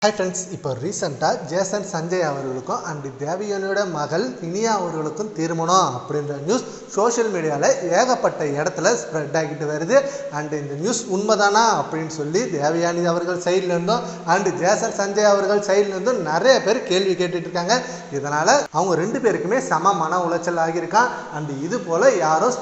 Hi friends, இப்போ ரீசெண்டாக Jason Sanjay அவர்களுக்கும் அண்ட் தேவயானியோட மகள் இனியா அவர்களுக்கும் திருமணம் அப்படின்ற நியூஸ் சோஷியல் மீடியாவில் ஏகப்பட்ட இடத்துல ஸ்ப்ரெட் ஆகிட்டு வருது. அண்ட் இந்த நியூஸ் உண்மைதானா அப்படின்னு சொல்லி தேவயானி அவர்கள் சைட்லேருந்தும் அண்டு ஜேசன் சஞ்சய் அவர்கள் சைட்லேருந்தும் நிறைய பேர் கேள்வி கேட்டுட்டு இருக்காங்க. இதனால் அவங்க ரெண்டு பேருக்குமே சம மன உளைச்சல் ஆகியிருக்கான். அண்டு இது போல் யாரும்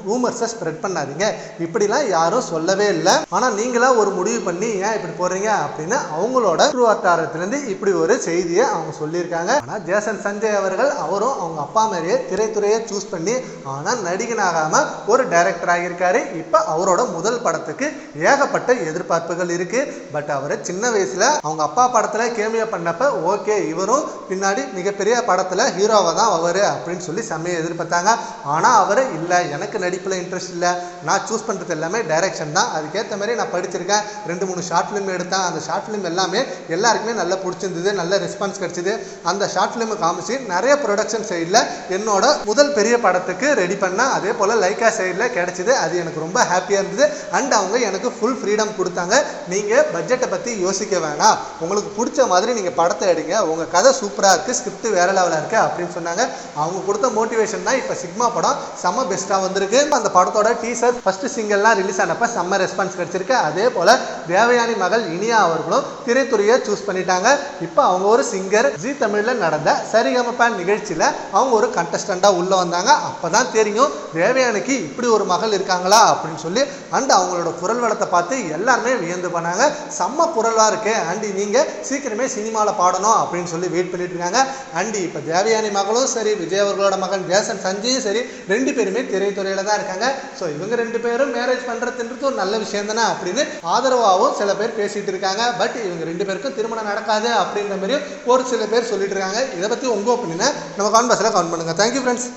ரூமர்ஸை ஸ்ப்ரெட் பண்ணாதீங்க, இப்படிலாம் யாரும் சொல்லவே இல்லை, ஆனால் நீங்களா ஒரு முடிவு பண்ணி ஏன் இப்படி போடுறீங்க அப்படின்னு அவங்களோட வட்டாரத்திலிருந்து இப்படி ஒரு செய்தியை அவங்க சொல்லியிருக்காங்க. ஆனால் ஜேசன் சஞ்சய் அவர்கள் அவரும் அவங்க அப்பா மாதிரியே திரைத்துறையை சூஸ் பண்ணி ஆனால் நடிகனாகாம ஒரு டைரக்டர் ஆகியிருக்காரு. இப்போ அவரோட முதல் படத்துக்கு ஏகப்பட்ட எதிர்பார்ப்புகள் இருக்கு. பட் அவர் சின்ன வயசுல அவங்க அப்பா படத்துல கேமியோ பண்ணப்ப ஓகே, இவரும் பின்னாடி மிகப்பெரிய படத்துல ஹீரோவா தான் அவரு அப்படின்னு சொல்லி செம்மையை எதிர்பார்த்தாங்க. ஆனா அவரு இல்லை, எனக்கு நடிப்புல இன்ட்ரெஸ்ட் இல்லை, நான் சூஸ் பண்றது எல்லாமே டைரக்ஷன் தான், அதுக்கேற்ற மாதிரி நான் படிச்சிருக்கேன், 2-3 ஷார்ட் ஃபிலிம் எடுத்தேன், அந்த ஷார்ட் ஃபிலிம் எல்லாமே எல்லாருக்குமே நல்லா பிடிச்சிருந்தது, நல்ல ரெஸ்பான்ஸ் கிடைச்சிது. அந்த ஷார்ட் ஃபிலிம் காமிச்சு நிறைய ப்ரொடக்ஷன் சைடில் என்னோட முதல் பெரிய படத்துக்கு ரெடி பண்ண, அதே போல் லைக்கா சைடில் கிடைச்சிது. அது எனக்கு ரொம்ப ஹாப்பியாக இருந்தது. அண்ட் அவங்க எனக்கு ஃபுல் ஃப்ரீடம் கொடுத்தாங்க. நீங்கள் பட்ஜெட்டை பற்றி யோசிக்க வேணாம், உங்களுக்கு பிடிச்ச மாதிரி நீங்கள் படத்தை எடுங்க, உங்கள் கதை சூப்பராக இருக்குது, ஸ்கிரிப்ட் வேற லெவலாக இருக்குது அப்படின்னு சொன்னாங்க. அவங்க கொடுத்த மோட்டிவேஷன் தான் இப்போ சிக்மா படம் செம்ம பெஸ்ட்டாக வந்திருக்கு. அந்த படத்தோட டீசர் ஃபர்ஸ்ட் சிங்கிள்லாம் ரிலீஸ் ஆனப்போ செம்ம ரெஸ்பான்ஸ் கிடைச்சிருக்கு. அதே போல் தேவயானி மகள் இனியா அவர்களும் திரைத்துறையை சூஸ் பண்ணிட்டாங்க. இப்போ அவங்க ஒரு சிங்கர். ஜி தமிழ்ல நடந்த சரிகமப நிகழ்ச்சியில அவங்க ஒரு கண்டஸ்டண்டா உள்ள வந்தாங்க. அப்பதான் தெரியும் தேவயானிக்கு இப்படி ஒரு மகள் இருக்காங்களா அப்படின்னு சொல்லி. அண்ட் அவங்களோட குரல் வளத்தை பார்த்து எல்லாருமே வியந்து பண்ணாங்க. செம்ம குரலா இருக்கு, அண்ட் நீங்க சீக்கிரமே சினிமாவில் பாடணும் அப்படின்னு சொல்லி வெயிட் பண்ணிட்டு இருக்காங்க. அண்ட் இப்போ தேவயானி மகளும் சரி, விஜய் அவர்களோட மகன் ஜேசன் சஞ்சயும் சரி, ரெண்டு பேருமே திரைத்துறையில தான் இருக்காங்க. ஸோ இவங்க ரெண்டு பேரும் மேரேஜ் பண்றதுன்றது ஒரு நல்ல விஷயம் தானே அப்படின்னு ஆதரவாகவும் சில பேர் பேசிட்டு இருக்காங்க. பட் இவங்க ரெண்டு பேருக்கும் திருமணம் நடக்காது அப்படின்ற மாதிரி ஒரு சில பேர் சொல்லிட்டு இருக்காங்க. இதை பற்றி உங்கள் ஒப்பீனியனை நம்ம கான்வர்ஸில் கமெண்ட் பண்ணுங்கள். Thank you friends.